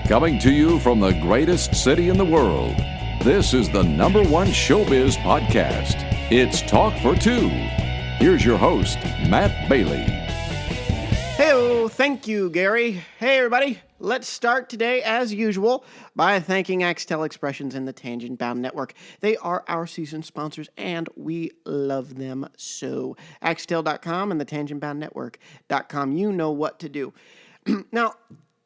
Coming to you from the greatest city in the world, this is the #1 showbiz podcast. It's Talk for Two. Here's your host, Matt Bailey. Hey, thank you, Gary. Hey, everybody. Let's start today, as usual, by thanking Axtel Expressions and the Tangent Bound Network. They are our season sponsors, and we love them so. Axtel.com and the tangentboundnetwork.com. You know what to do. Now,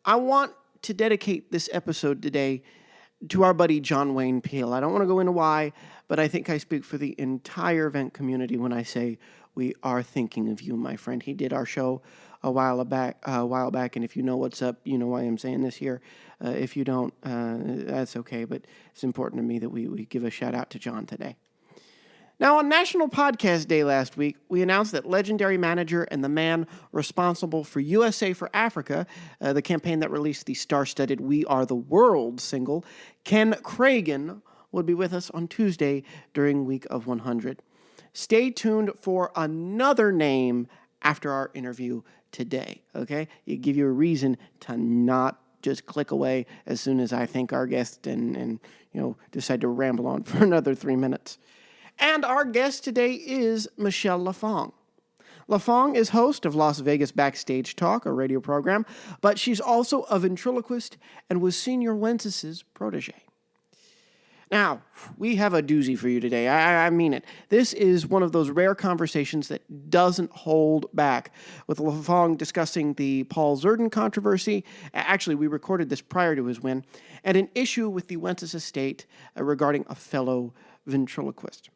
I want to dedicate this episode today to our buddy John Wayne Peele. I don't want to go into why, but I think I speak for the entire event community when I say we are thinking of you, my friend. He did our show a while back, and if you know what's up, you know why I'm saying this here. If you don't, that's okay, but it's important to me that we give a shout out to John today. Now, on National Podcast Day last week, we announced that legendary manager and the man responsible for USA for Africa, the campaign that released the star-studded We Are the World single, Ken Cragen, would be with us on Tuesday during Week of 100. Stay tuned for another name after our interview today, okay? It give you a reason to not just click away as soon as I thank our guest and decide to ramble on for another 3 minutes. And our guest today is Michele LaFong. LaFong is host of Las Vegas Backstage Talk, a radio program, but she's also a ventriloquist and was Señor Wences' protege. Now, we have a doozy for you today. I mean it. This is one of those rare conversations that doesn't hold back, with LaFong discussing the Paul Zerden controversy. Actually, we recorded this prior to his win, and an issue with the Wences estate regarding a fellow ventriloquist.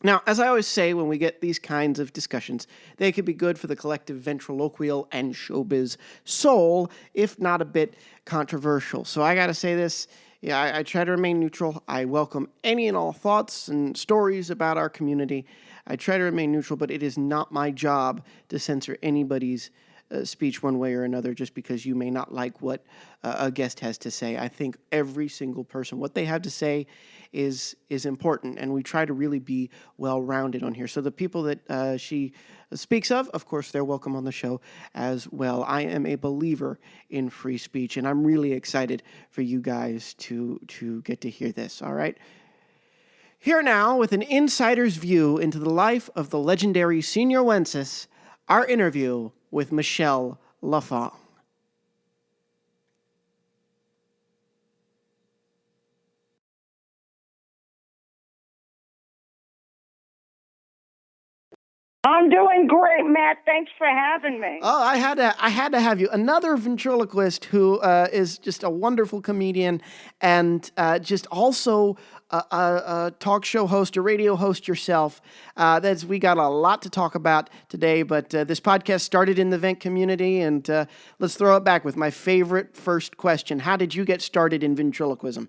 Now, as I always say when we get these kinds of discussions, they could be good for the collective ventriloquial and showbiz soul, if not a bit controversial. So I got to say this. Yeah, I try to remain neutral. I welcome any and all thoughts and stories about our community. I try to remain neutral, but it is not my job to censor anybody's speech one way or another just because you may not like what a guest has to say. I think every single person, what they have to say is important, and we try to really be well-rounded on here. So the people that she speaks of course, they're welcome on the show as well. I am a believer in free speech, and I'm really excited for you guys to get to hear this, all right? Here now, with an insider's view into the life of the legendary Señor Wences, our interview with Michele LaFong. I'm doing great, Matt. Thanks for having me. Oh, I had to have you. Another ventriloquist who is just a wonderful comedian and just also a talk show host, a radio host yourself. We got a lot to talk about today, but this podcast started in the vent community, and let's throw it back with my favorite first question. How did you get started in ventriloquism?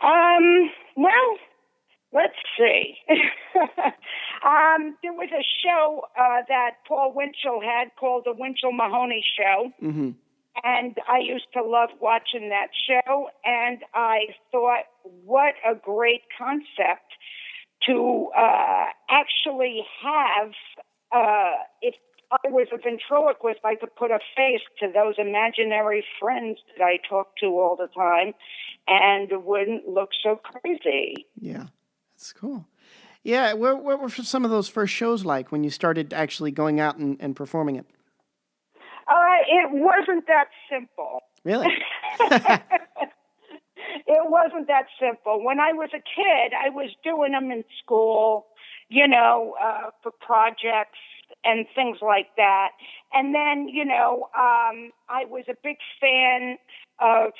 Well, let's see. There was a show that Paul Winchell had called The Winchell Mahoney Show. Mm-hmm. And I used to love watching that show. And I thought, what a great concept to actually have. If I was a ventriloquist, I could put a face to those imaginary friends that I talk to all the time and it wouldn't look so crazy. Yeah, that's cool. Yeah, what were some of those first shows like when you started actually going out and performing it? It wasn't that simple. Really? It wasn't that simple. When I was a kid, I was doing them in school, for projects and things like that. And then, I was a big fan of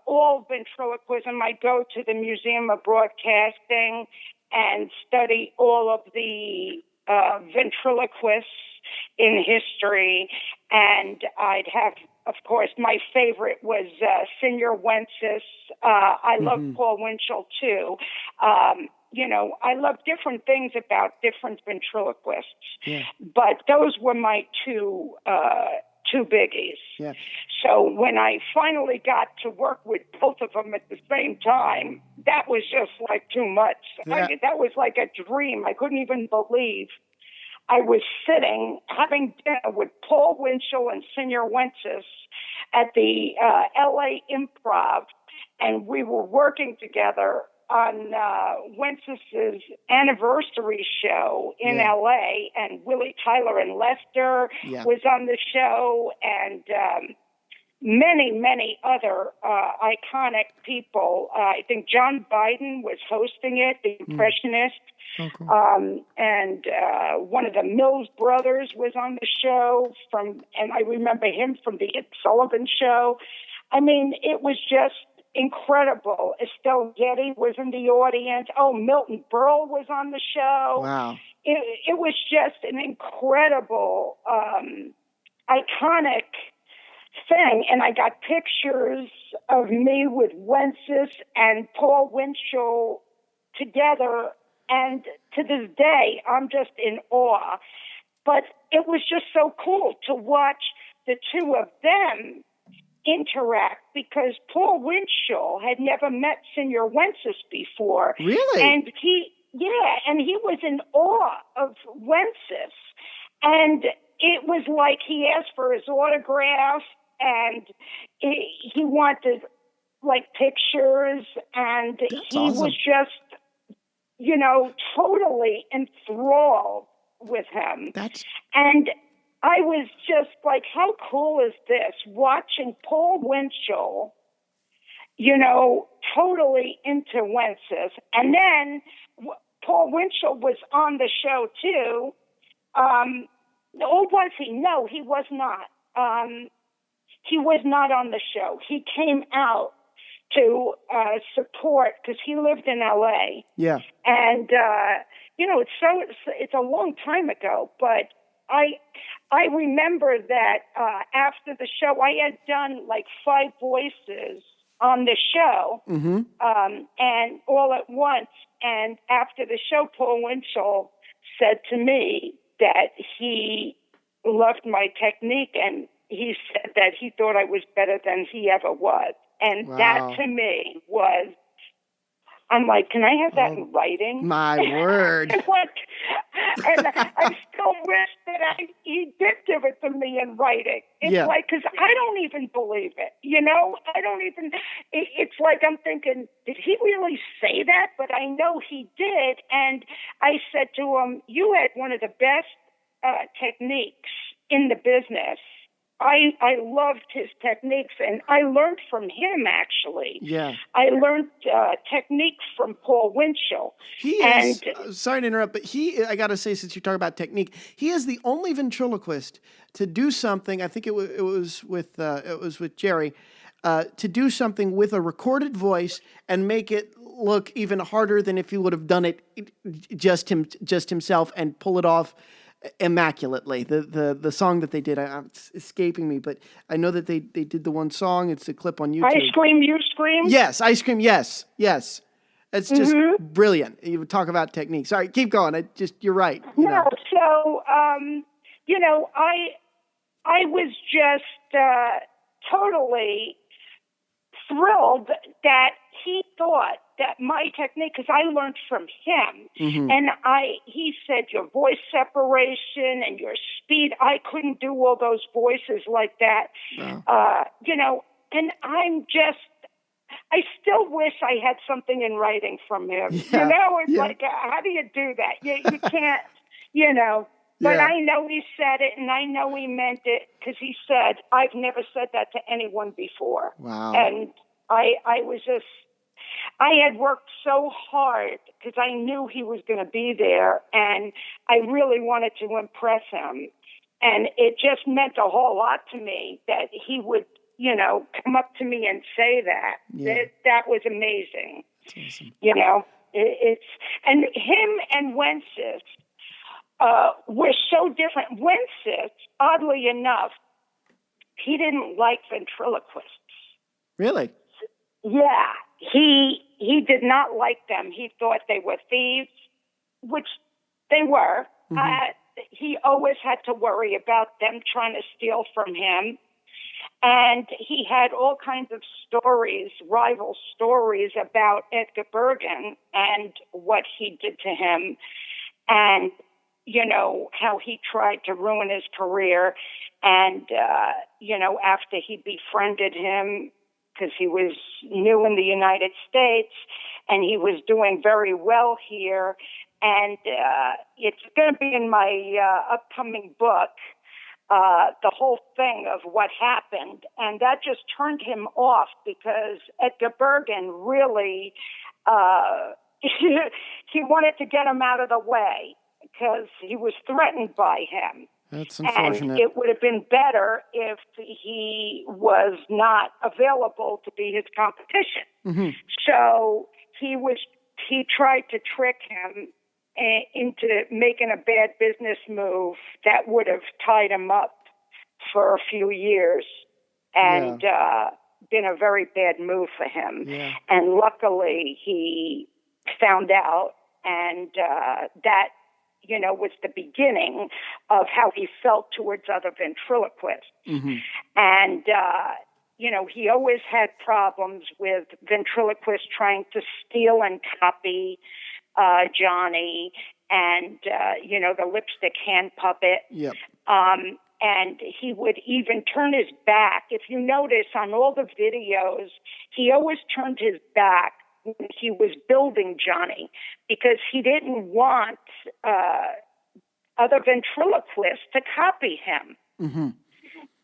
all ventriloquism. I go to the Museum of Broadcasting and study all of the ventriloquists in history. And I'd have, of course, my favorite was Señor Wences. I love Paul Winchell, too. I love different things about different ventriloquists. But those were my two biggies. Yeah. So when I finally got to work with both of them at the same time, that was just like too much. Yeah. That was like a dream. I couldn't even believe I was sitting having dinner with Paul Winchell and Señor Wences at the L.A. Improv, and we were working together on Wences's anniversary show in L.A., and Willie Tyler and Lester was on the show, and many, many other iconic people. I think John Biden was hosting it, the impressionist. Oh, cool. And one of the Mills brothers was on the show and I remember him from the Ed Sullivan Show. I mean, it was just incredible. Estelle Getty was in the audience. Oh, Milton Berle was on the show. Wow. It was just an incredible, iconic thing. And I got pictures of me with Wences and Paul Winchell together. And to this day, I'm just in awe. But it was just so cool to watch the two of them interact, because Paul Winchell had never met Señor Wences before. Really? And he was in awe of Wences. And it was like he asked for his autograph, and he wanted like pictures, and That's he awesome. was just, totally enthralled with him. And I was just like, how cool is this? Watching Paul Winchell, totally into Wences. And then Paul Winchell was on the show too. Or was he? No, he was not. He was not on the show. He came out to support, because he lived in L.A. Yeah. And, it's a long time ago, but I remember that after the show, I had done like 5 voices on the show, and all at once. And after the show, Paul Winchell said to me that he loved my technique, and he said that he thought I was better than he ever was. And that to me was, I'm like, can I have that in writing? My word. And I still wish that he did give it to me in writing. It's like, because I don't even believe it. I don't even, it's like I'm thinking, did he really say that? But I know he did. And I said to him, you had one of the best techniques in the business. I loved his techniques, and I learned from him, actually. Yeah. I learned technique from Paul Winchell. He is, sorry to interrupt, but I got to say, since you talk about technique, he is the only ventriloquist to do something, I think it was with Jerry, to do something with a recorded voice and make it look even harder than if he would have done it just himself, and pull it off immaculately. The song that they did, it's escaping me, but I know that they did the one song. It's a clip on YouTube. I Scream, You Scream? Yes, I Scream, yes. It's just brilliant. You talk about technique. Sorry, keep going. You're right. So, I was just totally thrilled that he thought that my technique, because I learned from him, and he said your voice separation and your speed, I couldn't do all those voices like that, and I still wish I had something in writing from him. It's like, how do you do that? You can't, But I know he said it, and I know he meant it, because he said, I've never said that to anyone before. Wow. And I had worked so hard, because I knew he was going to be there, and I really wanted to impress him. And it just meant a whole lot to me that he would, come up to me and say that. Yeah. That was amazing. That's awesome. And him and Wences were so different. Wences, oddly enough, he didn't like ventriloquists. Really? Yeah, he did not like them. He thought they were thieves, which they were. He always had to worry about them trying to steal from him. And he had all kinds of stories, rival stories about Edgar Bergen and what he did to him. And how he tried to ruin his career. And, after he befriended him, because he was new in the United States and he was doing very well here. And it's going to be in my upcoming book, the whole thing of what happened. And that just turned him off because Edgar Bergen really, he wanted to get him out of the way because he was threatened by him. That's unfortunate. And it would have been better if he was not available to be his competition. Mm-hmm. So he tried to trick him into making a bad business move that would have tied him up for a few years and been a very bad move for him. Yeah. And luckily he found out, and that was the beginning of how he felt towards other ventriloquists. Mm-hmm. And, he always had problems with ventriloquists trying to steal and copy Johnny and, the lipstick hand puppet. Yep. And he would even turn his back. If you notice on all the videos, he always turned his back when he was building Johnny because he didn't want other ventriloquists to copy him. Mm-hmm.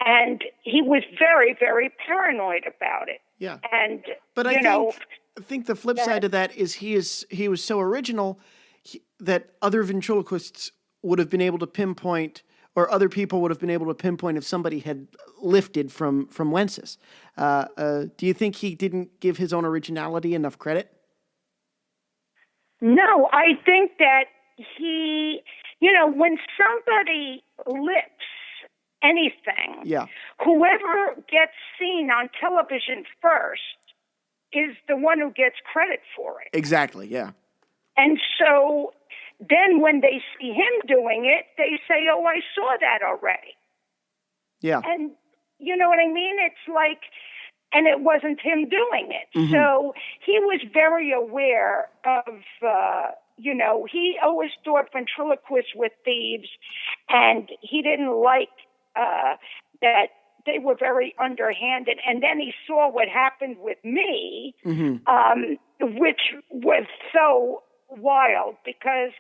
And he was very, very paranoid about it. Yeah. And, but I think the flip side of that is he was so original that other ventriloquists would have been able to pinpoint, or other people would have been able to pinpoint if somebody had lifted from Wences. Do you think he didn't give his own originality enough credit? No, I think that he, when somebody lifts anything, whoever gets seen on television first is the one who gets credit for it. Exactly, yeah. And so then when they see him doing it, they say, oh, I saw that already. Yeah. And you know what I mean? It's like, and it wasn't him doing it. Mm-hmm. So he was very aware of, he always thought ventriloquists were thieves, and he didn't like that they were very underhanded. And then he saw what happened with me, mm-hmm. Which was so wild because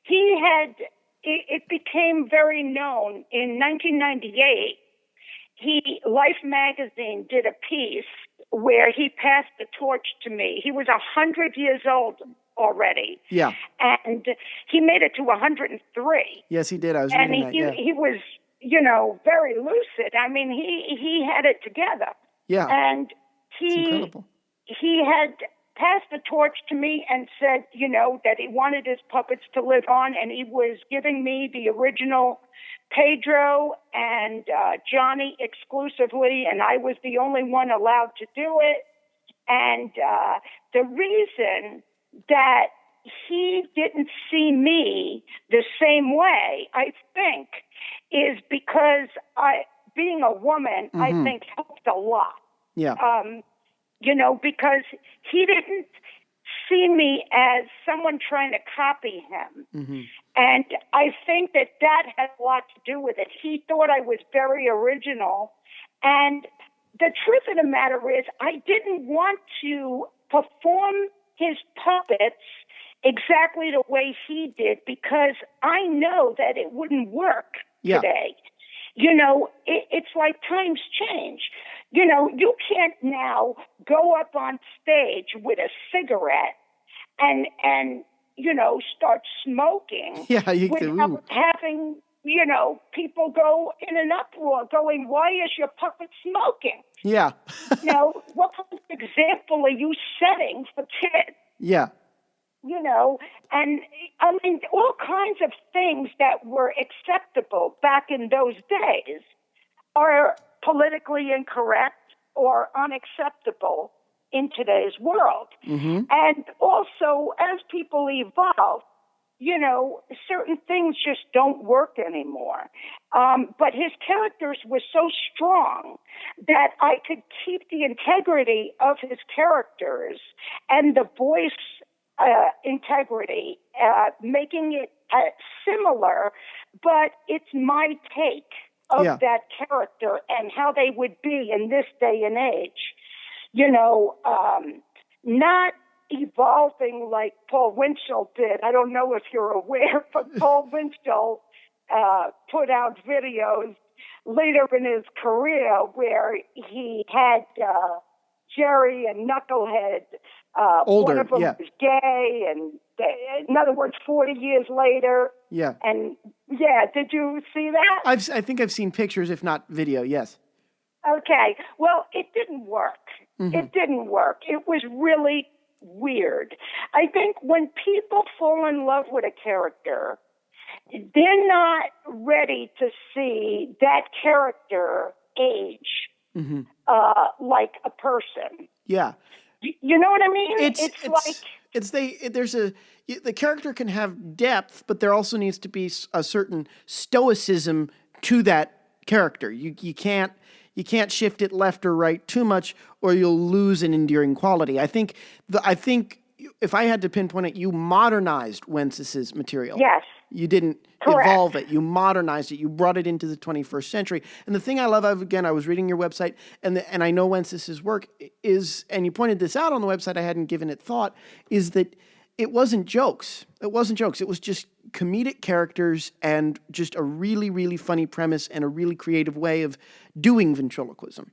it became very known in 1998. Life magazine did a piece where he passed the torch to me. He was 100 years old already. Yeah. And he made it to 103. Yes, he did. I was reading that. Yeah. He was, very lucid. I mean, he had it together. Yeah. And it's incredible. He had passed the torch to me and said, that he wanted his puppets to live on, and he was giving me the original Pedro and Johnny exclusively, and I was the only one allowed to do it. And the reason that he didn't see me the same way, I think, is because being a woman, mm-hmm. I think, helped a lot. Yeah. Because he didn't see me as someone trying to copy him. Mm-hmm. And I think that had a lot to do with it. He thought I was very original. And the truth of the matter is, I didn't want to perform his puppets exactly the way he did because I know that it wouldn't work today. It's like times change. You can't now go up on stage with a cigarette and start smoking without having, people go in an uproar going, why is your puppet smoking? Yeah. What kind of example are you setting for kids? Yeah. And I mean, all kinds of things that were acceptable back in those days are politically incorrect or unacceptable in today's world. Mm-hmm. And also, as people evolve, certain things just don't work anymore. But his characters were so strong that I could keep the integrity of his characters and the voice integrity, making it similar, but it's my take of that character and how they would be in this day and age. You know, not evolving like Paul Winchell did. I don't know if you're aware, but Paul Winchell put out videos later in his career where he had Jerry and Knucklehead. Older, one of them was gay, and in other words, 40 years later. Yeah. And did you see that? I think I've seen pictures, if not video. Yes. Okay. Well, it didn't work. Mm-hmm. It didn't work. It was really weird. I think when people fall in love with a character, they're not ready to see that character age like a person. Yeah. You know what I mean? The character can have depth, but there also needs to be a certain stoicism to that character. You can't shift it left or right too much, or you'll lose an endearing quality. I think if I had to pinpoint it, you modernized Wences's material. Yes. You didn't evolve it. You modernized it. You brought it into the 21st century. And the thing I love, I was reading your website, and I know Wences's work is, and you pointed this out on the website, I hadn't given it thought, is that it wasn't jokes. It wasn't jokes. It was just comedic characters and just a really, really funny premise and a really creative way of doing ventriloquism.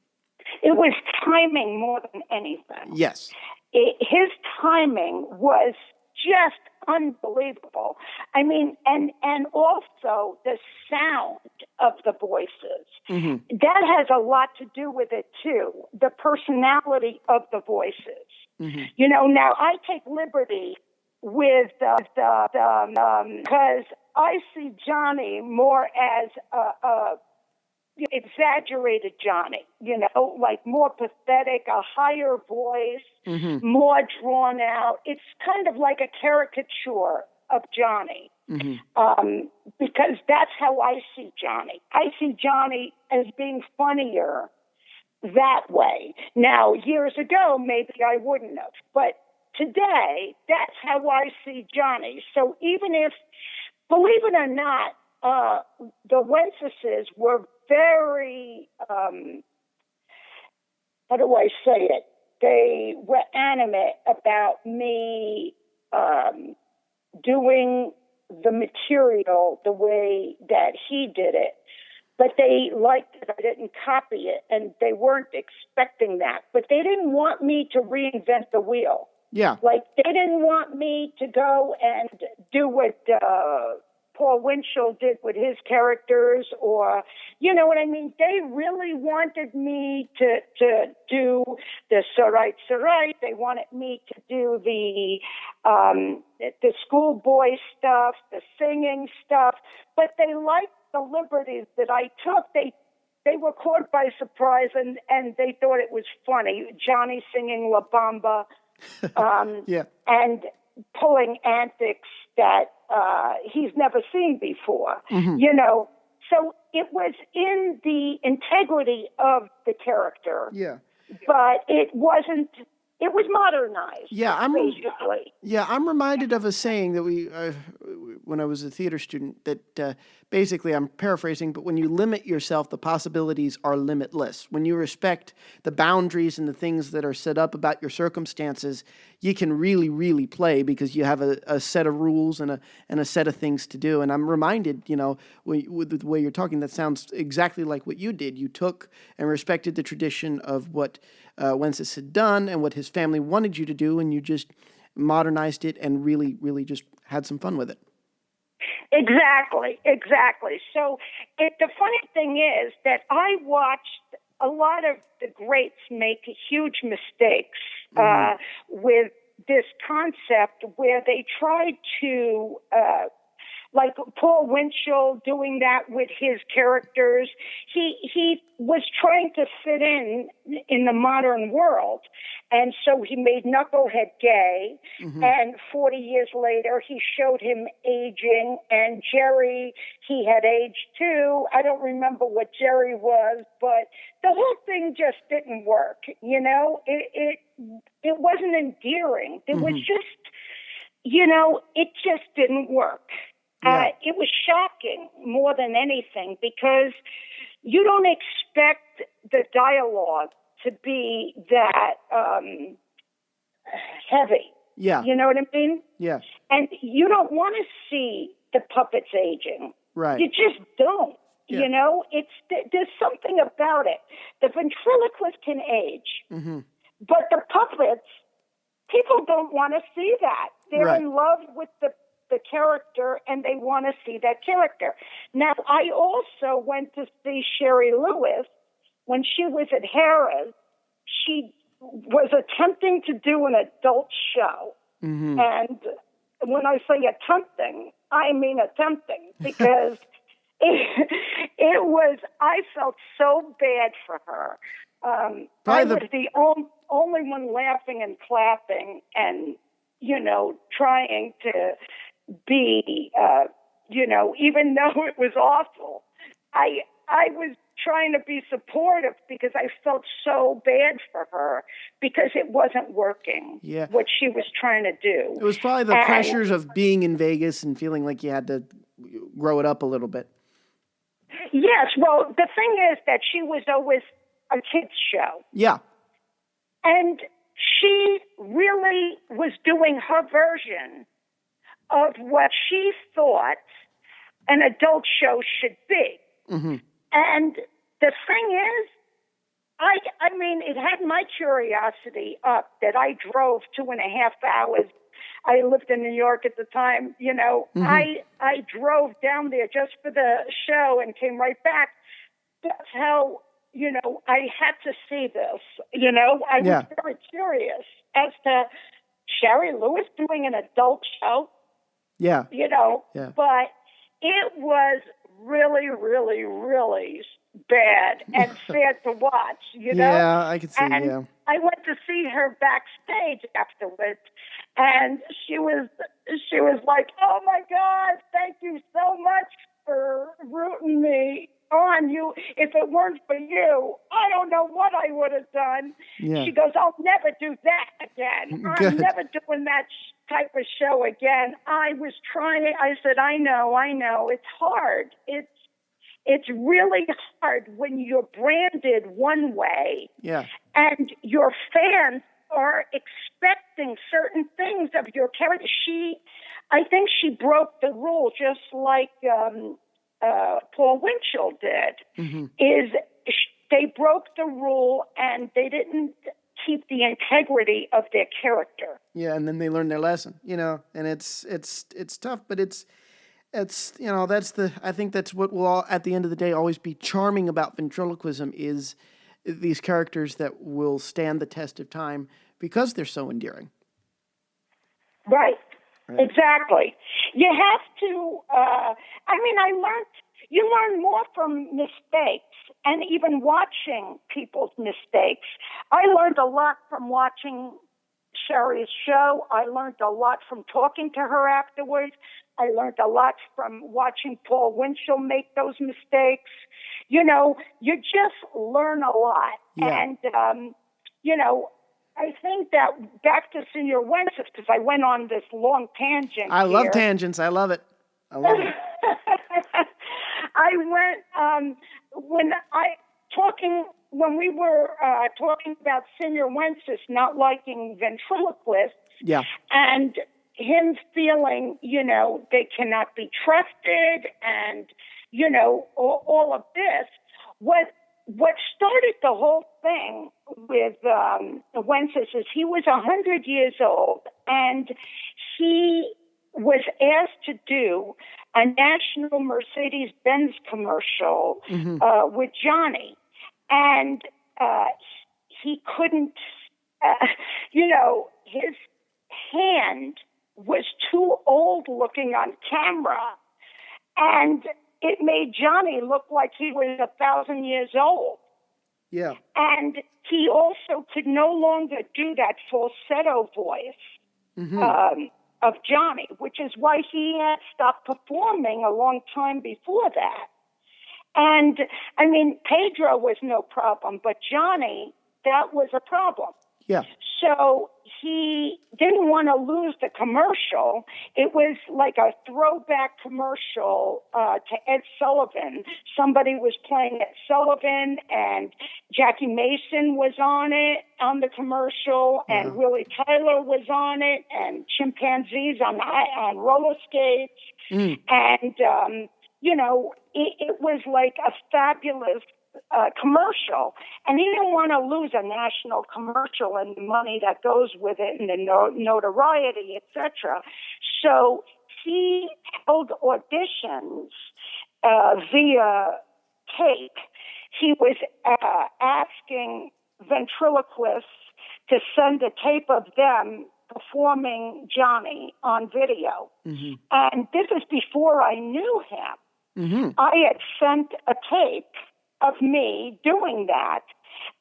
It was timing more than anything. Yes. His timing was just unbelievable. I mean, and also the sound of the voices. Mm-hmm. That has a lot to do with it, too. The personality of the voices. Mm-hmm. You know, now I take liberty with because I see Johnny more as a exaggerated Johnny, you know, like more pathetic, a higher voice, more drawn out. It's kind of like a caricature of Johnny, because that's how I see Johnny. I see Johnny as being funnier that way. Now, years ago, maybe I wouldn't have, but today, that's how I see Johnny. So even if, believe it or not, the Wenceses were very, how do I say it? They were animate about me doing the material the way that he did it. But they liked that I didn't copy it, and they weren't expecting that. But they didn't want me to reinvent the wheel. Yeah. Like, they didn't want me to go and do what Paul Winchell did with his characters, or, you know what I mean? They really wanted me to do the Sarai. They wanted me to do the schoolboy stuff, the singing stuff, but they liked the liberties that I took. They were caught by surprise, and they thought it was funny. Johnny singing La Bamba, and pulling antics that he's never seen before, you know. So it was in the integrity of the character, but it wasn't. It was modernized. Yeah, I'm reminded of a saying that we, when I was a theater student, that basically, I'm paraphrasing, but when you limit yourself, the possibilities are limitless. When you respect the boundaries and the things that are set up about your circumstances, you can really, really play because you have a set of rules and a set of things to do. And I'm reminded, you know, with the way you're talking, that sounds exactly like what you did. You took and respected the tradition of what Wences had done and what his family wanted you to do, and you just modernized it and really, really just had some fun with it. Exactly. So the funny thing is that I watched a lot of the greats make huge mistakes with this concept where they tried to like Paul Winchell doing that with his characters. He was trying to fit in the modern world. And so he made Knucklehead gay. And 40 years later, he showed him aging. And Jerry, he had aged too. I don't remember what Jerry was, but the whole thing just didn't work. You know, it wasn't endearing. It was just, you know, it just didn't work. It was shocking more than anything because you don't expect the dialogue to be that heavy. Yeah. You know what I mean? Yeah. And you don't want to see the puppets aging. Right. You just don't. Yeah. You know, there's something about it. The ventriloquist can age, but the puppets, people don't want to see that. They're in love with the character, and they want to see that character. Now, I also went to see Sherry Lewis when she was at Harrah's. She was attempting to do an adult show. And when I say attempting, I mean attempting, because it was, I felt so bad for her. I was the only one laughing and clapping and, you know, trying to be, you know, even though it was awful, I was trying to be supportive because I felt so bad for her because it wasn't working, what she was trying to do. It was probably the pressures of being in Vegas and feeling like you had to grow it up a little bit. Yes, well, the thing is that she was always a kid's show. Yeah. And she really was doing her version of what she thought an adult show should be. And the thing is, I mean, it had my curiosity up that I drove 2.5 hours. I lived in New York at the time, you know. I drove down there just for the show and came right back. That's how, you know, I had to see this, you know. I was very curious as to Sherry Lewis doing an adult show. Yeah. You know, but it was really, really, really bad and sad to watch, you know? Yeah, I could see, and I went to see her backstage afterwards, and she was like, oh, my God, thank you so much for rooting me on. You. If it weren't for you, I don't know what I would have done. Yeah. She goes, I'll never do that again. I'm never doing that type of show again. I was trying. I said, I know. It's hard. It's really hard when you're branded one way, and your fans are expecting certain things of your character. I think she broke the rule, just like Paul Winchell did. They broke the rule and they didn't keep the integrity of their character. Yeah, and then they learn their lesson, you know, and it's tough, but it's you know, I think that's what will all, at the end of the day, always be charming about ventriloquism is these characters that will stand the test of time because they're so endearing. Right. Exactly. You have to, you learn more from mistakes and even watching people's mistakes. I learned a lot from watching Sherry's show. I learned a lot from talking to her afterwards. I learned a lot from watching Paul Winchell make those mistakes. You know, you just learn a lot. Yeah. And, you know, I think that back to Señor Wences, because I went on this long tangent. I love tangents. I love it. I went, when we were talking about Señor Wences not liking ventriloquists. Yeah. And him feeling, you know, they cannot be trusted and, you know, all of this. What started the whole thing with Wences is he was 100 years old, and he was asked to do a national Mercedes-Benz commercial with Johnny. And he couldn't, you know, his hand was too old looking on camera, and it made Johnny look like he was 1,000 years old. Yeah. And he also could no longer do that falsetto voice of Johnny, which is why he had stopped performing a long time before that. And, I mean, Pedro was no problem, but Johnny, that was a problem. Yeah. So he didn't want to lose the commercial. It was like a throwback commercial to Ed Sullivan. Somebody was playing Ed Sullivan, and Jackie Mason was on the commercial, and Willie Tyler was on it, and chimpanzees on roller skates. And, it was like a fabulous commercial, and he didn't want to lose a national commercial and the money that goes with it and the notoriety, etc. So he held auditions via tape. He was asking ventriloquists to send a tape of them performing Johnny on video. And this is before I knew him. I had sent a tape of me doing that,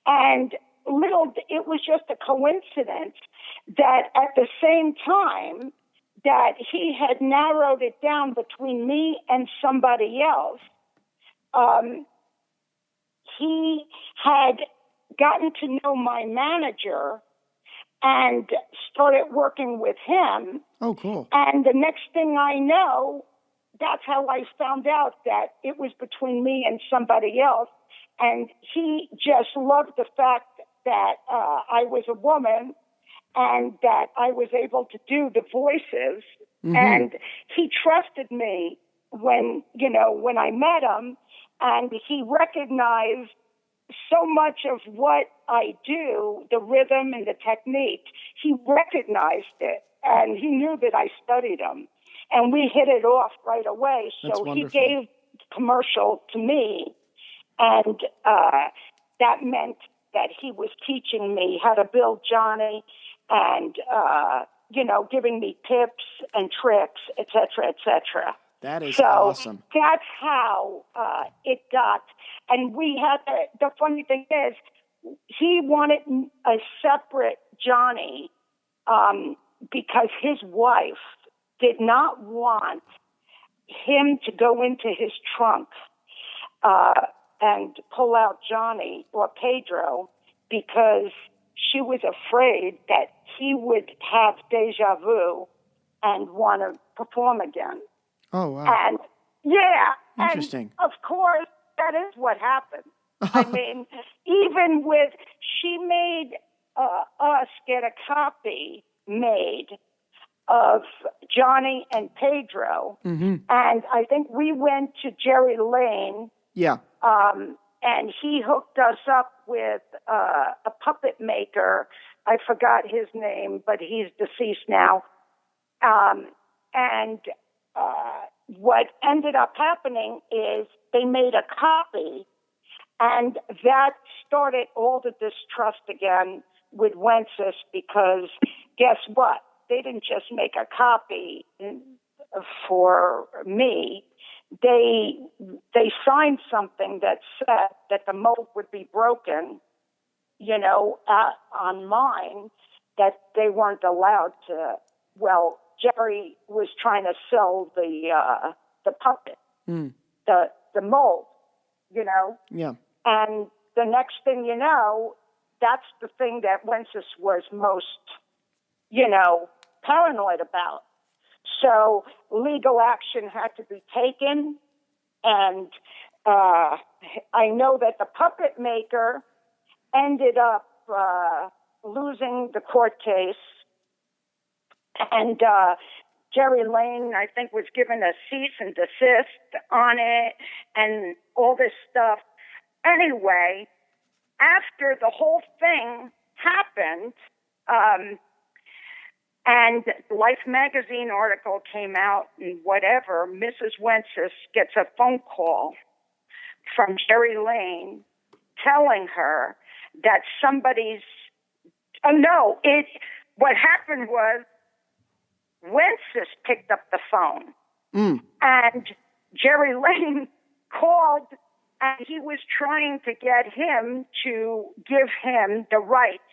and it was just a coincidence that at the same time that he had narrowed it down between me and somebody else, he had gotten to know my manager and started working with him. Oh, cool. And the next thing I know, that's how I found out that it was between me and somebody else. And he just loved the fact that I was a woman and that I was able to do the voices. And he trusted me when I met him, and he recognized so much of what I do, the rhythm and the technique. He recognized it, and he knew that I studied him. And we hit it off right away. So he gave the commercial to me, and that meant that he was teaching me how to build Johnny and, giving me tips and tricks, et cetera, et cetera. That is awesome. So that's how it got. And we had, the funny thing is, he wanted a separate Johnny because his wife did not want him to go into his trunk and pull out Johnny or Pedro because she was afraid that he would have deja vu and want to perform again. Oh, wow. And yeah. Interesting. And of course, that is what happened. I mean, she made us get a copy made of Johnny and Pedro. And I think we went to Jerry Lane. Yeah. And he hooked us up with a puppet maker. I forgot his name, but he's deceased now. What ended up happening is they made a copy, and that started all the distrust again with Wences, because guess what? They didn't just make a copy for me. They signed something that said that the mold would be broken, on mine, that they weren't allowed to. Well, Jerry was trying to sell the puppet, the mold, Yeah. And the next thing you know, that's the thing that Wences was most, paranoid about. So legal action had to be taken, and I know that the puppet maker ended up losing the court case, and Jerry Lane, I think, was given a cease and desist on it and all this stuff. Anyway, after the whole thing happened, and Life magazine article came out and whatever, Mrs. Wences gets a phone call from Jerry Lane telling her that what happened was Wences picked up the phone, and Jerry Lane called, and he was trying to get him to give him the rights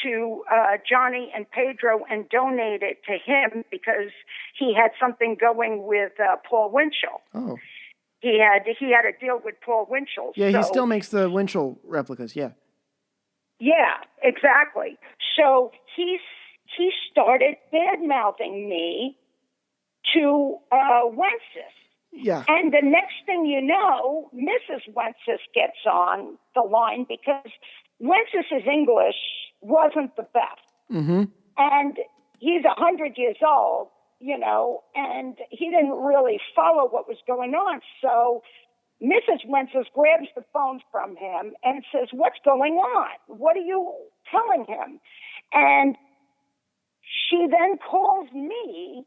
to Johnny and Pedro and donate it to him because he had something going with Paul Winchell. Oh. He had a deal with Paul Winchell. Yeah, he still makes the Winchell replicas, yeah. Yeah, exactly. So he started bad-mouthing me to Wences. Yeah. And the next thing you know, Mrs. Wences gets on the line because Wences's English wasn't the best. Mm-hmm. And he's 100 years old, and he didn't really follow what was going on. So Mrs. Wences grabs the phone from him and says, "What's going on? What are you telling him?" And she then calls me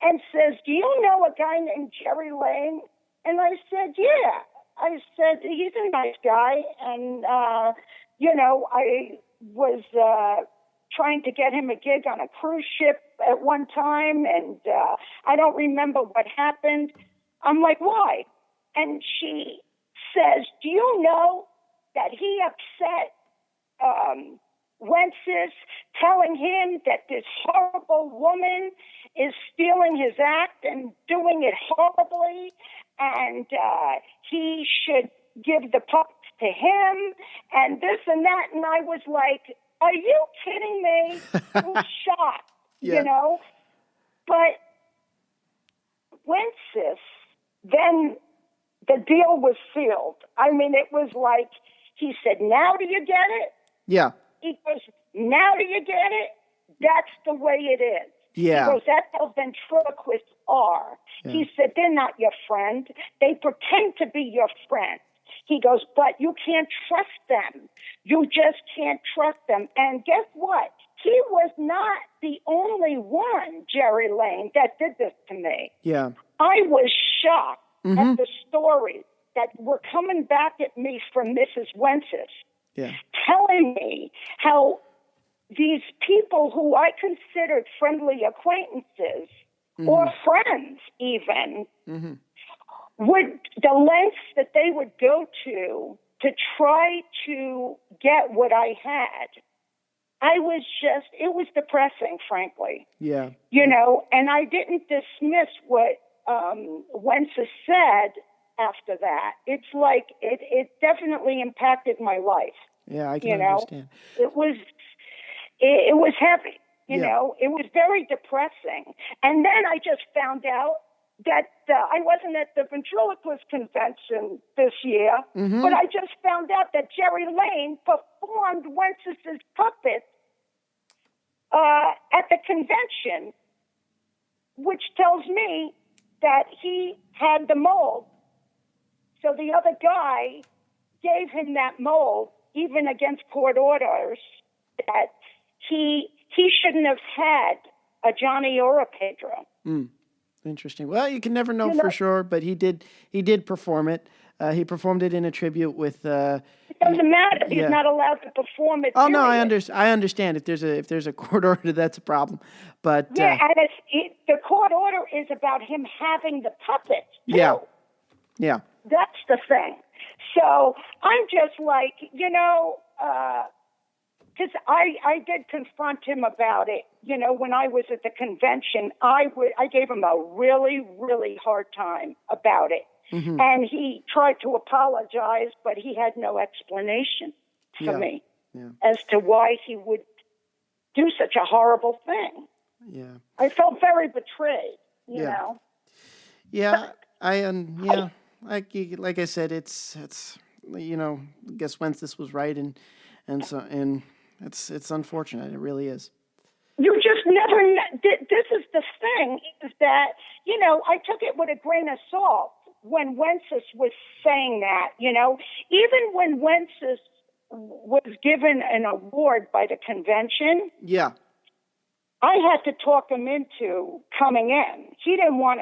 and says, "Do you know a guy named Jerry Lane?" And I said, "Yeah." I said, "He's a nice guy." And, I was trying to get him a gig on a cruise ship at one time, and I don't remember what happened. I'm like, "Why?" And she says, "Do you know that he upset Wences, telling him that this horrible woman is stealing his act and doing it horribly, and he should give the pups to him, and this and that." And I was like, "Are you kidding me?" I was shocked, But Wences, then the deal was sealed. I mean, it was like, he said, "Now do you get it?" Yeah. He goes, "Now do you get it? That's the way it is." Yeah. He goes, "That's how ventriloquists are." Yeah. He said, "They're not your friend. They pretend to be your friend." He goes, "But you can't trust them. You just can't trust them." And guess what? He was not the only one, Jerry Lane, that did this to me. Yeah. I was shocked Mm-hmm. at the stories that were coming back at me from Mrs. Wences. Yeah. Telling me how these people who I considered friendly acquaintances or friends even would, the lengths that they would go to try to get what I had. It was depressing, frankly. Yeah. And I didn't dismiss what Wences said after that. It's like, it definitely impacted my life. Yeah, I can understand. It was heavy, it was very depressing. And then I just found out that I wasn't at the ventriloquist convention this year, but I just found out that Jerry Lane performed Wences's puppet at the convention, which tells me that he had the mold. So the other guy gave him that mold, even against court orders, that he shouldn't have had a Johnny or a Pedro. Interesting. Well, you can never know for sure, but he did perform it. He performed it in a tribute with. It doesn't matter. He's not allowed to perform it. Oh no, I period. understand. If there's a court order, that's a problem. But yeah, and the court order is about him having the puppet. Too. Yeah. That's the thing. So I'm just like, because I did confront him about it. When I was at the convention, I gave him a really, really hard time about it. And he tried to apologize, but he had no explanation for me as to why he would do such a horrible thing. Yeah. I felt very betrayed, you know. Yeah, like I said, it's I guess Wences was right, and it's unfortunate. It really is. You just never. This is the thing, is that I took it with a grain of salt when Wences was saying that. Even when Wences was given an award by the convention. Yeah. I had to talk him into coming in. He didn't want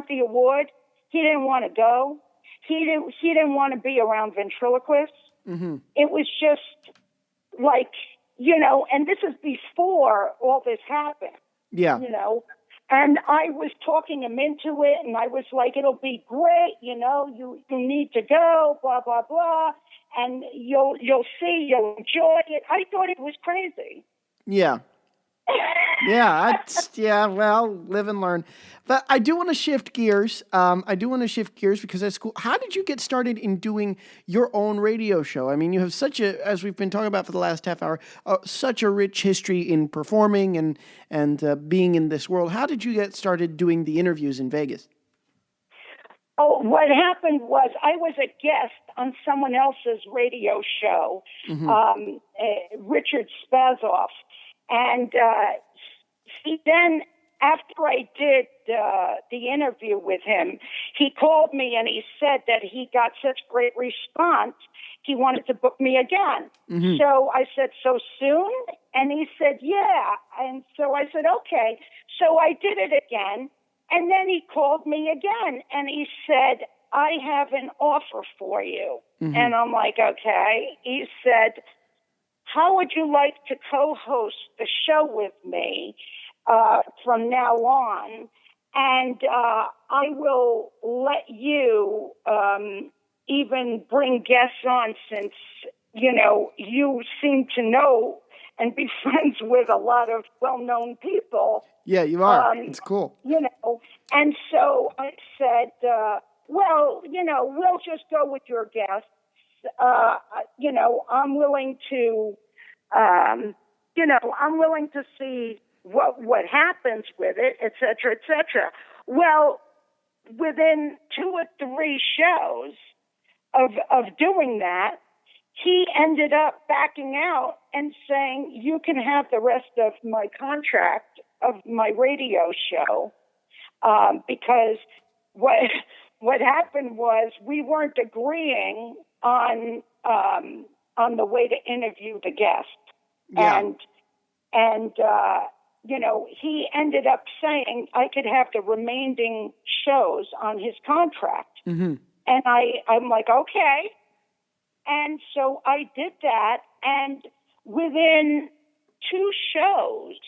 the award. He didn't want to go. He didn't want to be around ventriloquists. It was just like, and this is before all this happened. Yeah. And I was talking him into it, and I was like, "It'll be great, you need to go, blah, blah, blah, and you'll see, you'll enjoy it." I thought it was crazy. Yeah. Well, live and learn. But I do want to shift gears. Because that's cool. How did you get started in doing your own radio show? I mean, you have as we've been talking about for the last half hour, such a rich history in performing and being in this world. How did you get started doing the interviews in Vegas? Oh, what happened was I was a guest on someone else's radio show, Richard Spazoff. And he then, after I did the interview with him, he called me and he said that he got such great response, he wanted to book me again. Mm-hmm. So I said, so soon? And he said, yeah. And so I said, okay. So I did it again. And then he called me again and he said, I have an offer for you. Mm-hmm. And I'm like, okay. He said, how would you like to co-host the show with me from now on? And I will let you even bring guests on since, you seem to know and be friends with a lot of well-known people. Yeah, you are. It's cool. And so I said, we'll just go with your guests. I'm willing to, I'm willing to see what happens with it, et cetera, et cetera. Well, within 2 or 3 shows of doing that, he ended up backing out and saying, you can have the rest of my contract of my radio show, because what happened was we weren't agreeing on the way to interview the guest. Yeah. And he ended up saying I could have the remaining shows on his contract. Mm-hmm. And I'm like, okay. And so I did that, and within 2 shows,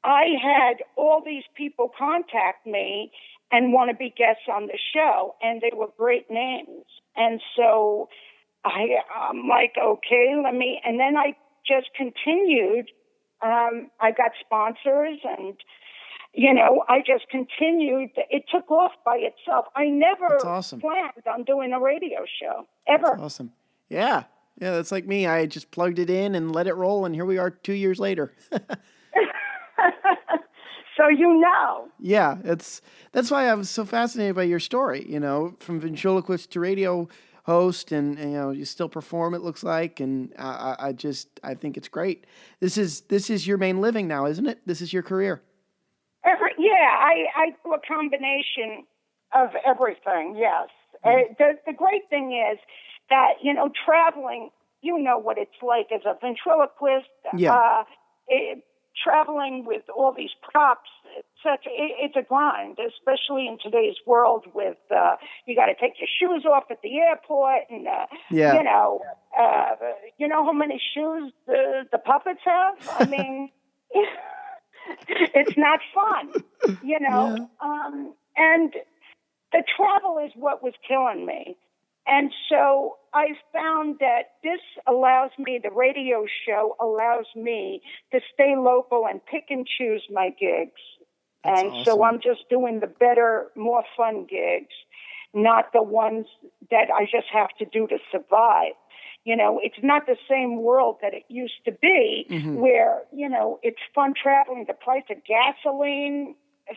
I had all these people contact me and want to be guests on the show, and they were great names. And so I'm like, okay, and then I just continued. I got sponsors, and, I just continued. It took off by itself. I never planned on doing a radio show, ever. That's awesome. Yeah, that's like me. I just plugged it in and let it roll, and here we are 2 years later. So Yeah, that's why I was so fascinated by your story, from ventriloquist to radio host, and you still perform, it looks like, and I think it's great. This is your main living now, isn't it? This is your career. I do a combination of everything, yes. The great thing is that, traveling, what it's like as a ventriloquist, traveling with all these props, it's a grind, especially in today's world with, you got to take your shoes off at the airport and, you know how many shoes the puppets have? I mean, it's not fun, Yeah. And the travel is what was killing me. And so I found that this allows me, the radio show allows me to stay local and pick and choose my gigs. That's awesome. So I'm just doing the better, more fun gigs, not the ones that I just have to do to survive. It's not the same world that it used to be, where, it's fun traveling. The price of gasoline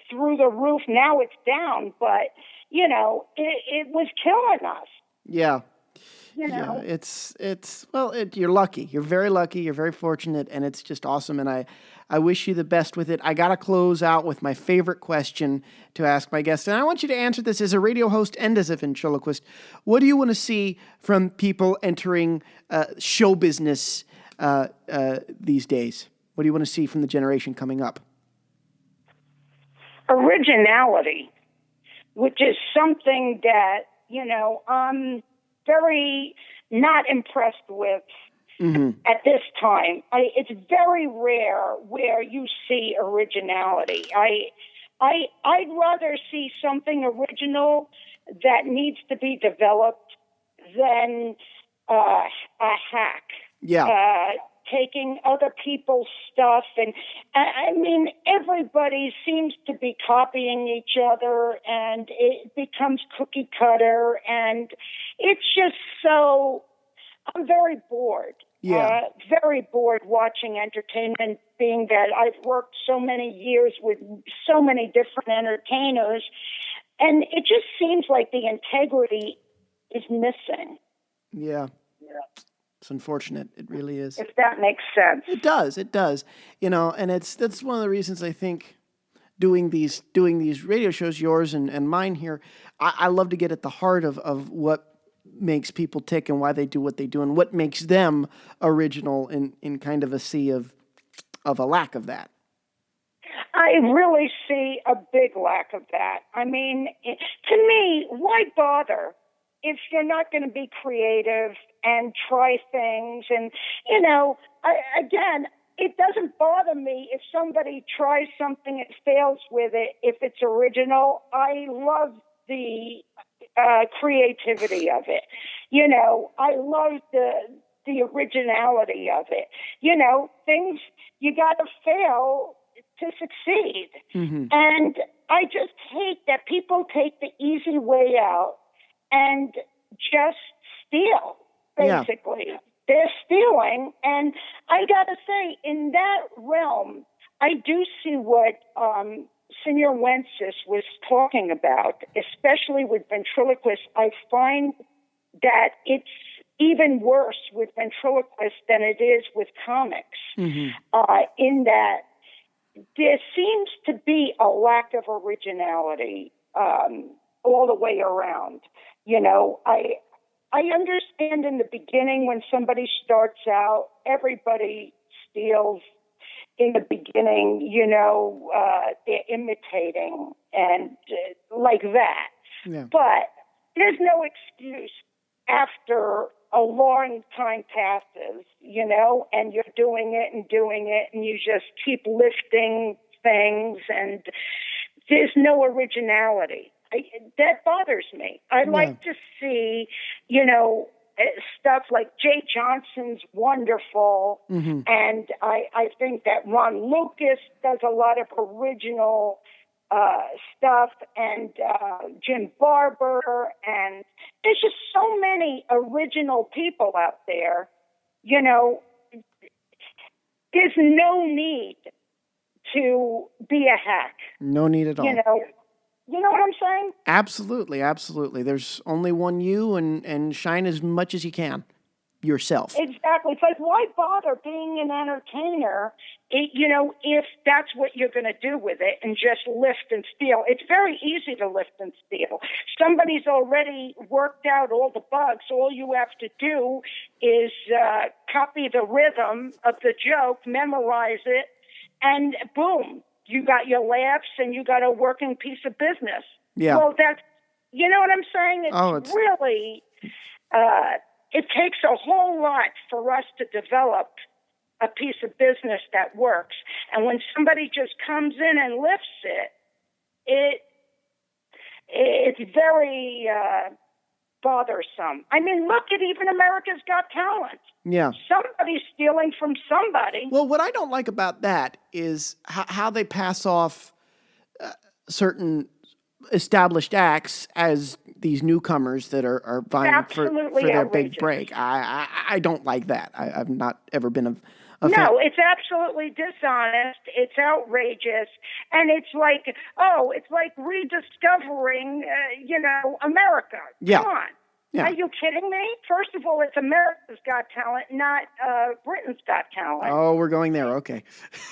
through the roof. Now it's down, but, it was killing us. Yeah. Yeah, you're lucky. You're very lucky. You're very fortunate, and it's just awesome. And I wish you the best with it. I got to close out with my favorite question to ask my guests. And I want you to answer this as a radio host and as a ventriloquist. What do you want to see from people entering show business these days? What do you want to see from the generation coming up? Originality, which is something that, I'm very not impressed with at this time. It's very rare where you see originality. I'd rather see something original that needs to be developed than a hack. Yeah. copying other people's stuff. And I mean, everybody seems to be copying each other, and it becomes cookie cutter. And it's just so, I'm very bored. Yeah. Very bored watching entertainment, being that I've worked so many years with so many different entertainers. And it just seems like the integrity is missing. Yeah. It's unfortunate. It really is. If that makes sense. It does. It does. And that's one of the reasons I think doing these radio shows, yours and mine here, I love to get at the heart of what makes people tick and why they do what they do and what makes them original in kind of a sea of a lack of that. I really see a big lack of that. I mean, to me, why bother if you're not going to be creative and try things? And, again, it doesn't bother me if somebody tries something and fails with it if it's original. I love the creativity of it. I love the originality of it. Things you got to fail to succeed. Mm-hmm. And I just hate that people take the easy way out and just steal, basically. Yeah. They're stealing. And I got to say, in that realm, I do see what Señor Wences was talking about, especially with ventriloquists. I find that it's even worse with ventriloquists than it is with comics, mm-hmm. In that there seems to be a lack of originality all the way around. I understand in the beginning when somebody starts out, everybody steals in the beginning, they're imitating and like that. Yeah. But there's no excuse after a long time passes, and you're doing it and you just keep lifting things and there's no originality. That bothers me. I like to see, stuff like Jay Johnson's wonderful, mm-hmm. and I think that Ron Lucas does a lot of original stuff, and Jim Barber, and there's just so many original people out there. There's no need to be a hack. No need at all. You know what I'm saying? Absolutely, absolutely. There's only one you, and shine as much as you can yourself. Exactly. It's like, why bother being an entertainer, if that's what you're going to do with it and just lift and steal? It's very easy to lift and steal. Somebody's already worked out all the bugs. All you have to do is copy the rhythm of the joke, memorize it, and boom. You got your laughs and you got a working piece of business. Yeah. Well, that's, you know what I'm saying? It's really, it takes a whole lot for us to develop a piece of business that works. And when somebody just comes in and lifts it, it's very bothersome. I mean, look at even America's Got Talent. Yeah. Somebody's stealing from somebody. Well, what I don't like about that is how they pass off certain established acts as these newcomers that are vying for their big break. I don't like that. I've not ever been a fan. No, it's absolutely dishonest. It's outrageous. And it's like rediscovering, America. Yeah. Come on. Yeah. Are you kidding me? First of all, it's America's Got Talent, not Britain's Got Talent. Oh, we're going there. Okay.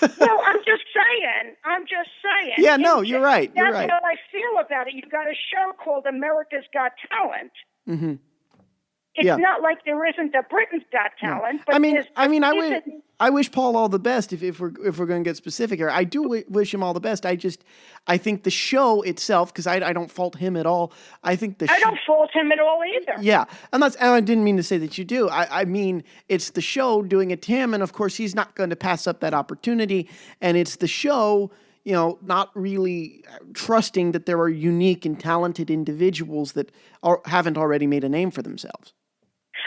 No, I'm just saying. Yeah, no, you're right. That's how I feel about it. You've got a show called America's Got Talent. Mm-hmm. It's not like there isn't a Britain's Got Talent. But I wish Paul all the best. If we're going to get specific here, I do wish him all the best. I think the show itself, because I don't fault him at all. I don't fault him at all either. Yeah, and I didn't mean to say that you do. I mean it's the show doing it to him, and of course he's not going to pass up that opportunity. And it's the show, not really trusting that there are unique and talented individuals that haven't already made a name for themselves.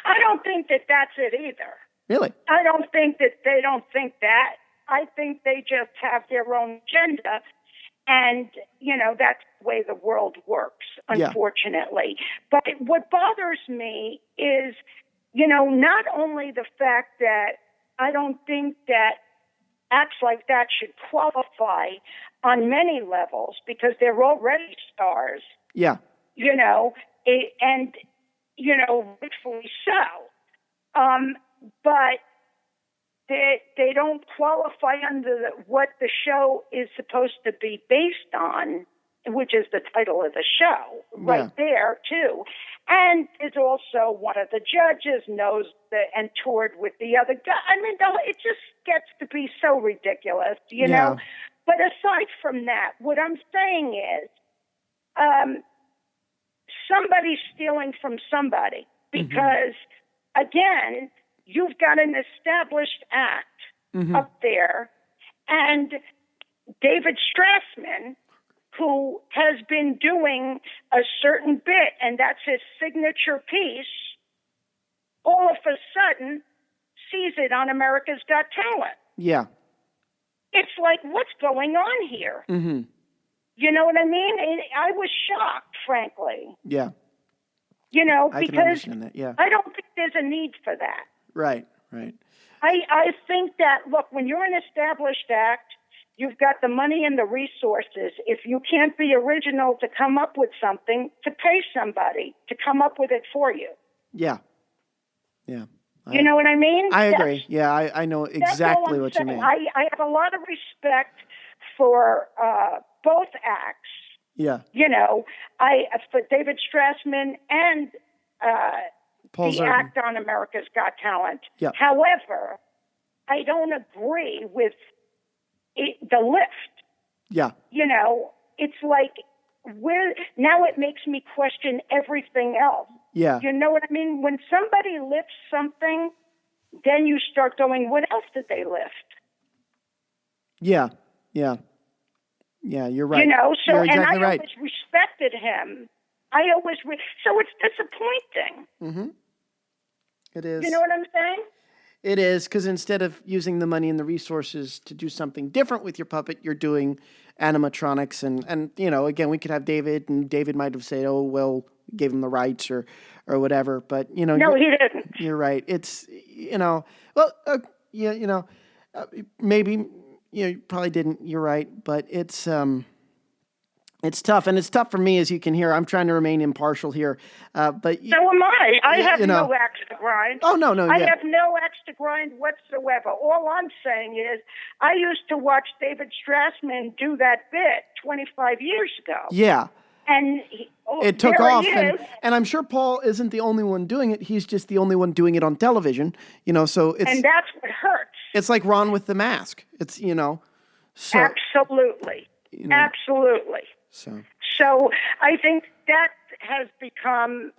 I don't think that that's it either. Really? I don't think that they don't think that. I think they just have their own agenda. And, that's the way the world works, unfortunately. Yeah. But what bothers me is, not only the fact that I don't think that acts like that should qualify on many levels because they're already stars. Yeah. And rightfully so. But they don't qualify under what the show is supposed to be based on, which is the title of the show, right there, too. And it's also one of the judges knows and toured with the other guy. I mean, it just gets to be so ridiculous, you know? But aside from that, what I'm saying is somebody's stealing from somebody because, again, you've got an established act up there, and David Strassman, who has been doing a certain bit, and that's his signature piece, all of a sudden sees it on America's Got Talent. Yeah. It's like, what's going on here? Mm-hmm. You know what I mean? I was shocked, frankly. Yeah. Because I can understand that. Yeah. I don't think there's a need for that. Right. I think that, look, when you're an established act, you've got the money and the resources. If you can't be original to come up with something, to pay somebody to come up with it for you. Yeah. You know what I mean? I agree. I know exactly what you mean. I have a lot of respect for both acts. Yeah. For David Strassman and Paul the Zerton. act on America's Got Talent. Yeah. However, I don't agree with the lift. Yeah. It's like now it makes me question everything else. Yeah. You know what I mean? When somebody lifts something, then you start going, what else did they lift? Yeah, you're right. So, you're exactly and I right. always respected him. So it's disappointing. Mm-hmm. It is. You know what I'm saying? It is, because instead of using the money and the resources to do something different with your puppet, you're doing animatronics. And again, we could have David, and David might have said, oh, well, gave him the rights or whatever. But, No, he didn't. You're right. It's, maybe, you probably didn't. You're right. But it's tough, and it's tough for me, as you can hear. I'm trying to remain impartial here, but so am I. I have no axe to grind. Oh no, I have no axe to grind whatsoever. All I'm saying is, I used to watch David Strassman do that bit 25 years ago. Yeah, and it took off, and I'm sure Paul isn't the only one doing it. He's just the only one doing it on television. So it's, and that's what hurts. It's like Ron with the mask. It's so, absolutely, absolutely. So I think that has become,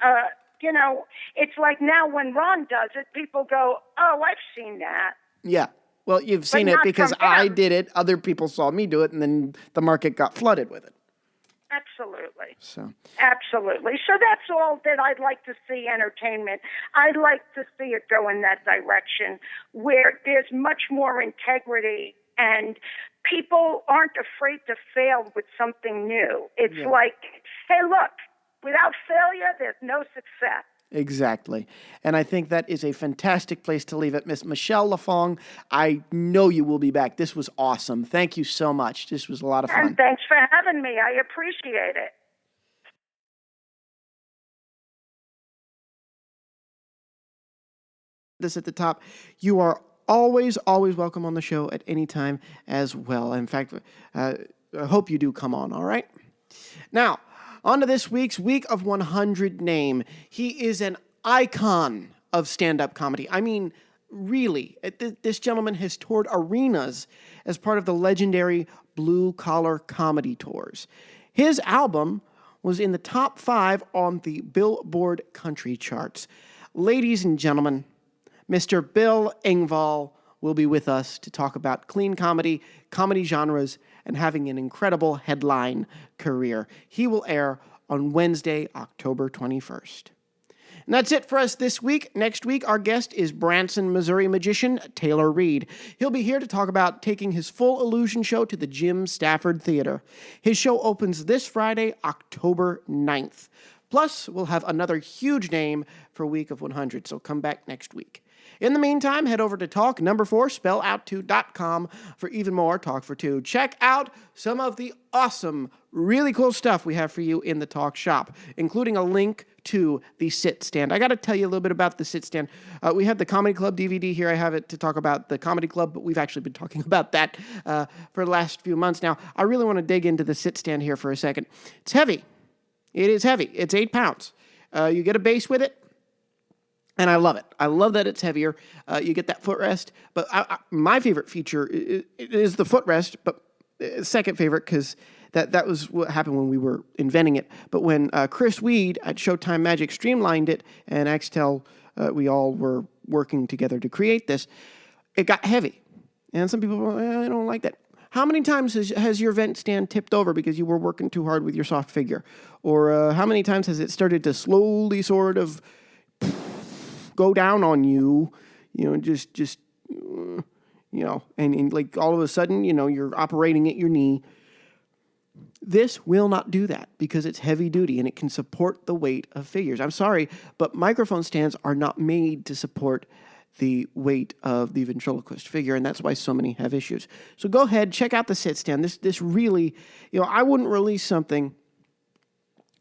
it's like now when Ron does it, people go, oh, I've seen that. Yeah. Well, you've seen it because I did it. Other people saw me do it, and then the market got flooded with it. Absolutely. Absolutely. So that's all that I'd like to see entertainment. I'd like to see it go in that direction where there's much more integrity and people aren't afraid to fail with something new. It's like, hey, look, without failure, there's no success. Exactly. And I think that is a fantastic place to leave it. Miss Michele LaFong, I know you will be back. This was awesome. Thank you so much. This was a lot of fun. And thanks for having me. I appreciate it. This at the top. You are always welcome on the show at any time as well. In fact, I hope you do come on, all right? Now, on to this week's Week of 100 name. He is an icon of stand-up comedy. I mean, really, this gentleman has toured arenas as part of the legendary Blue Collar Comedy Tours. His album was in the top 5 on the Billboard Country Charts. Ladies and gentlemen, Mr. Bill Engvall will be with us to talk about clean comedy, comedy genres, and having an incredible headline career. He will air on Wednesday, October 21st. And that's it for us this week. Next week, our guest is Branson, Missouri magician Taylor Reed. He'll be here to talk about taking his full illusion show to the Jim Stafford Theater. His show opens this Friday, October 9th. Plus, we'll have another huge name for Week of 100, so come back next week. In the meantime, head over to talk4spellout2.com for even more Talk for Two. Check out some of the awesome, really cool stuff we have for you in the Talk shop, including a link to the Sit Stand. I got to tell you a little bit about the Sit Stand. We have the Comedy Club DVD here. I have it to talk about the Comedy Club, but we've actually been talking about that for the last few months now. I really want to dig into the Sit Stand here for a second. It's heavy. It is heavy. It's 8 pounds. You get a base with it. And I love it. I love that it's heavier. You get that footrest. But my favorite feature is the footrest, but second favorite because that was what happened when we were inventing it. But when Chris Weed at Showtime Magic streamlined it and Axtel, we all were working together to create this, it got heavy. And some people were, I don't like that. How many times has your vent stand tipped over because you were working too hard with your soft figure? Or how many times has it started to slowly sort of go down on you, and like all of a sudden, you're operating at your knee. This will not do that because it's heavy duty and it can support the weight of figures. I'm sorry, but microphone stands are not made to support the weight of the ventriloquist figure, and that's why so many have issues. So go ahead, check out the Sit Stand. This really, I wouldn't release something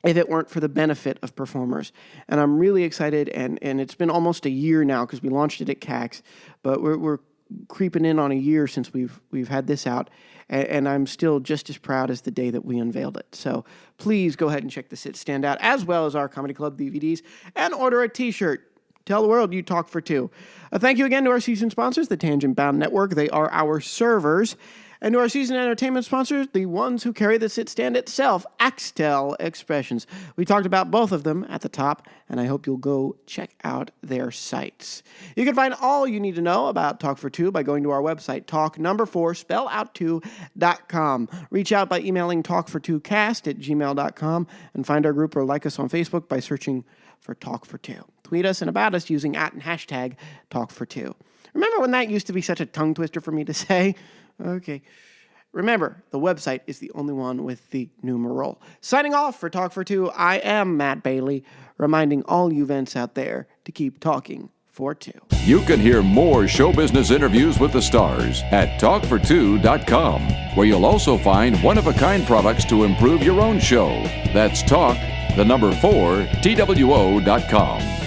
if it weren't for the benefit of performers. And I'm really excited, and it's been almost a year now because we launched it at CAX, but we're creeping in on a year since we've had this out, and I'm still just as proud as the day that we unveiled it. So please go ahead and check the Sit Stand out, as well as our Comedy Club DVDs, and order a t-shirt. Tell the world you talk for two. Thank you again to our season sponsors, the Tangent Bound Network. They are our servers. And to our season entertainment sponsors, the ones who carry the Sit Stand itself, Axtel Expressions. We talked about both of them at the top, and I hope you'll go check out their sites. You can find all you need to know about Talk for Two by going to our website, talk4spellout2.com. Reach out by emailing talkfor2cast@gmail.com, and find our group or like us on Facebook by searching for Talk for Two. Tweet us and about us using @ and hashtag Talk for Two. Remember when that used to be such a tongue twister for me to say? Okay. Remember, the website is the only one with the numeral. Signing off for Talk for Two, I am Matt Bailey, reminding all you vents out there to keep talking for two. You can hear more show business interviews with the stars at talkfor2.com, where you'll also find one-of-a-kind products to improve your own show. That's talk, the number 4, TWO.com.